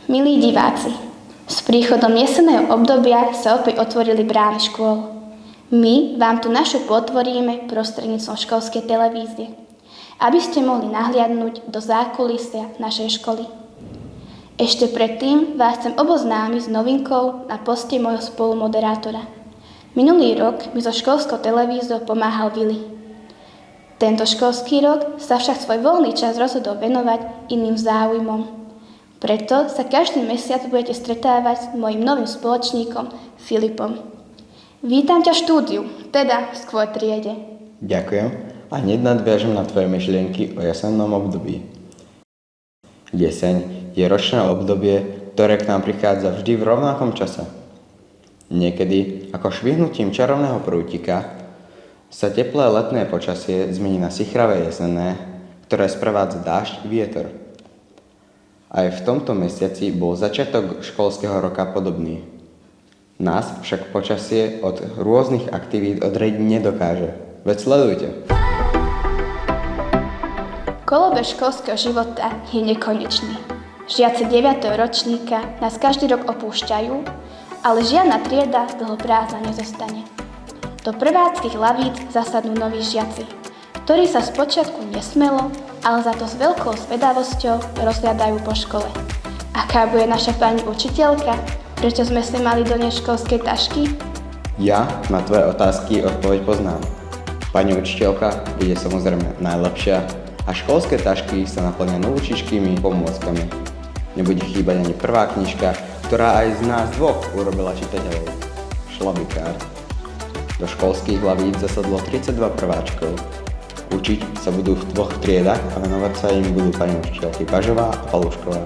Milí diváci, s príchodom jesenného obdobia sa opäť otvorili brány škôl. My vám tu našu potvoríme prostredníctvom školskej televízie, aby ste mohli nahliadnúť do zákulisia našej školy. Ešte predtým vás chcem oboznámiť s novinkou na poste môjho spolumoderátora. Minulý rok mi so školskou televíziou pomáhal Vili. Tento školský rok sa však svoj voľný čas rozhodol venovať iným záujmom. Preto sa každý mesiac budete stretávať s mojím novým spoločníkom Filipom. Vítam ťa v štúdiu, teda v skôr triede. Ďakujem a hneď nadviažem na tvoje myšlienky o jesennom období. Jeseň je ročné obdobie, ktoré k nám prichádza vždy v rovnakom čase. Niekedy, ako švihnutím čarovného prútika, sa teplé letné počasie zmení na sichravé jesenné, ktoré sprevádza dážď i vietor. Aj v tomto mesiaci bol začiatok školského roka podobný. Nás však počasie od rôznych aktivít odrediť nedokáže. Veď sledujte. Kolobeh školského života je nekonečný. Žiaci 9. ročníka nás každý rok opúšťajú, ale žiadna trieda dlho prázdna nezostane. Do prváckych lavíc zasadnú noví žiaci, ktorí sa spočiatku nesmelo, ale za to s veľkou zvedavosťou rozhľadajú po škole. Aká bude naša pani učiteľka? Prečo sme si mali doniesť školské tašky? Ja na tvoje otázky odpoveď poznám. Pani učiteľka bude samozrejme najlepšia a školské tašky sa naplnia novúčičkými pomôckami. Nebude chýbať ani prvá knižka, ktorá aj z nás dvoch urobila čitateľov. Šlabikár. Do školských lavíc zasadlo 32 prváčkov. Učiť sa budú v dvoch triedach a venovať sa im budú pani učiteľky Bažová a Palušková.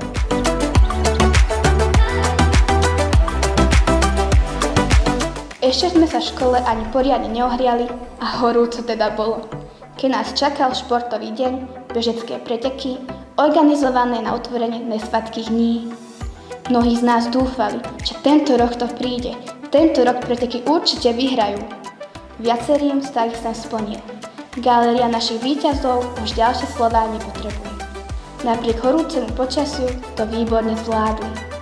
Ešte sme sa v škole ani poriadne neohriali a horúco teda bolo. Keď nás čakal športový deň, bežecké preteky, organizované na otvorenie nesvadských dní. Mnohí z nás dúfali, že tento rok to príde, tento rok preteky určite vyhrajú. Viacerým sa ich sen splnil. Galéria našich víťazov už ďalšie slová nepotrebuje. Napriek horúcemu počasiu to výborne zvládli.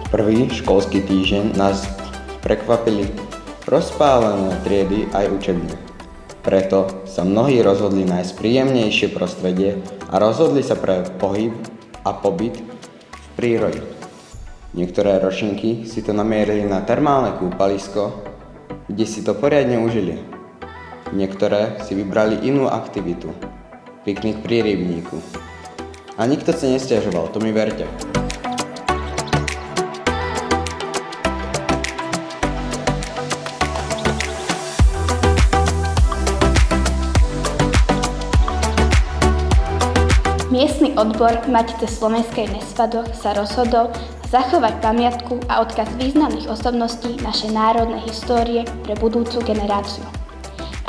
Prvý školský týždeň nás prekvapili rozpálené triedy aj učebne. Preto sa mnohí rozhodli nájsť príjemnejšie prostredie a rozhodli sa pre pohyb a pobyt v prírode. Niektoré ročníky si to namierili na termálne kúpalisko, kde si to poriadne užili. Niektoré si vybrali inú aktivitu, piknik pri rybníku. A nikto sa nesťažoval, to mi verte. Miestny odbor Matice slovenskej v Nesvadoch sa rozhodol zachovať pamiatku a odkaz významných osobností našej národnej histórie pre budúcu generáciu.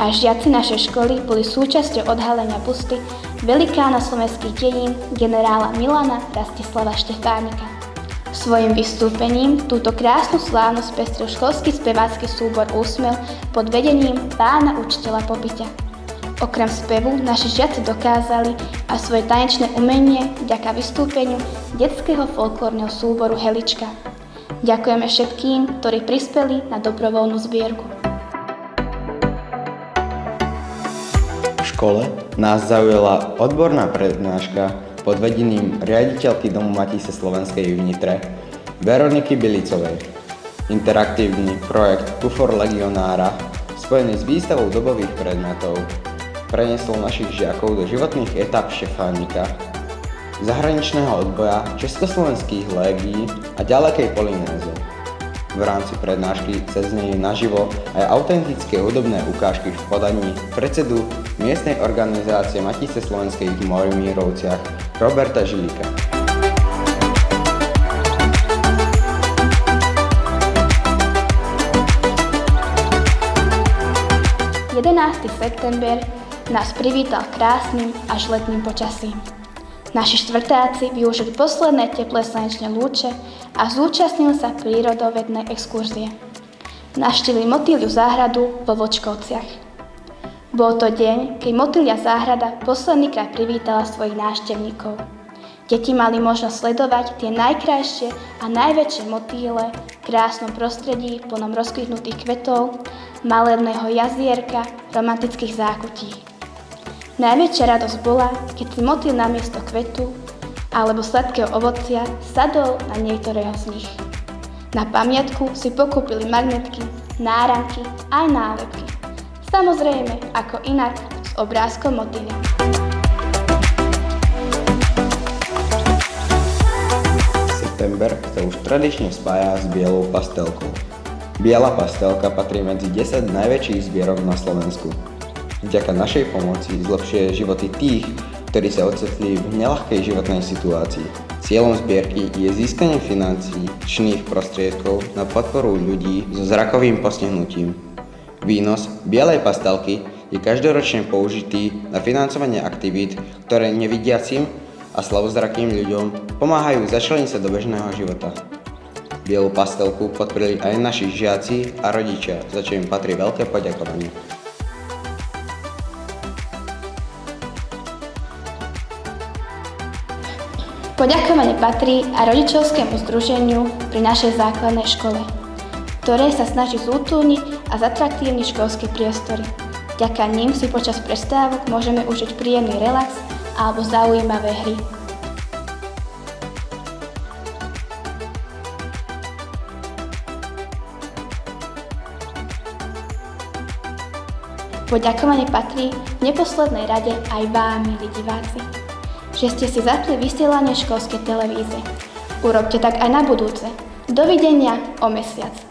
A žiaci našej školy boli súčasťou odhalenia busty velikána slovenských dejín generála Milana Rastislava Štefánika. Svojím vystúpením túto krásnu slávnosť pestril školský spevácky súbor Úsmev pod vedením pána učiteľa Pobyťa. Okrem spevu naši žiaci dokázali aj svoje tanečné umenie vďaka vystúpeniu detského folklórneho súboru Helička. Ďakujeme všetkým, ktorí prispeli na dobrovoľnú zbierku. V škole nás zaujala odborná prednáška pod vedením riaditeľky Domu Matice slovenskej v Nitre Veroniky Bilicovej. Interaktívny projekt Kufor legionára s spojený s výstavou dobových predmetov, preniesol našich žiakov do životných etáp šefánika, zahraničného odboja, československých légií a ďalekej Polynézie. V rámci prednášky sa zneli naživo aj autentické hudobné ukážky v podaní predsedu miestnej organizácie Matice slovenskej v Mojmírovciach Roberta Žilika. 11. september nás privítal krásnym až letným počasím. Naši štvrtáci využili posledné teplé slnečné lúče a zúčastnili sa prírodovednej exkurzie. Navštívili motýliu záhradu vo Vočkovciach. Bol to deň, keď motýlia záhrada poslednýkrát privítala svojich návštevníkov. Deti mali možnosť sledovať tie najkrajšie a najväčšie motýle v krásnom prostredí plnom rozkvitnutých kvetov, malebného jazierka, romantických zákutí. Najväčšia radosť bola, keď si motýl namiesto kvetu alebo sladkého ovocia sadol na niektorého z nich. Na pamiatku si pokúpili magnetky, náramky aj nálepky. Samozrejme, ako inak s obrázkom motýľa. September sa už tradične spája s bielou pastelkou. Biela pastelka patrí medzi 10 najväčších zbierok na Slovensku. Vďaka našej pomoci zlepšuje životy tých, ktorí sa ocitli v neľahkej životnej situácii. Cieľom zbierky je získanie finančných prostriedkov na podporu ľudí so zrakovým postihnutím. Výnos bielej pastelky je každoročne použitý na financovanie aktivít, ktoré nevidiacim a slabozrakým ľuďom pomáhajú začleniť sa do bežného života. Bielu pastelku podporili aj naši žiaci a rodičia, za čo im patrí veľké poďakovanie. Poďakovanie patrí aj rodičovskému združeniu pri našej základnej škole, ktoré sa snaží zútulniť a zatraktívniť školské priestory. Vďaka nim si počas prestávok môžeme užiť príjemný relax alebo zaujímavé hry. Poďakovanie patrí v neposlednej rade aj vám, milí diváci, že ste si zapli vysielanie školskej televízie. Urobte tak aj na budúce. Dovidenia o mesiac.